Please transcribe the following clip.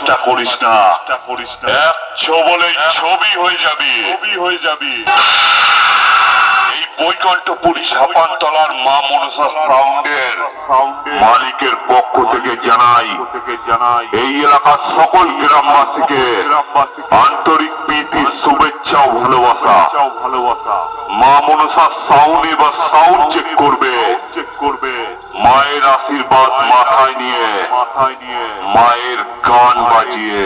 চেষ্টা করিস না। এক ছবলেই ছবি হয়ে যাবি। এই বৈকুণ্ঠপুরী ছাপানতলার মা মনসা সাউন্ডের মালিকের পক্ষ থেকে জানাই এই এলাকার সকল গ্রামবাসীকে আন্তরিক প্রীতি, শুভেচ্ছা ও ভালোবাসা। মা মনসা সাউন্ড বা সাউন্ড চেক করবে মায়ের আশীর্বাদ মাথায় নিয়ে, মায়ের গান বাজিয়ে।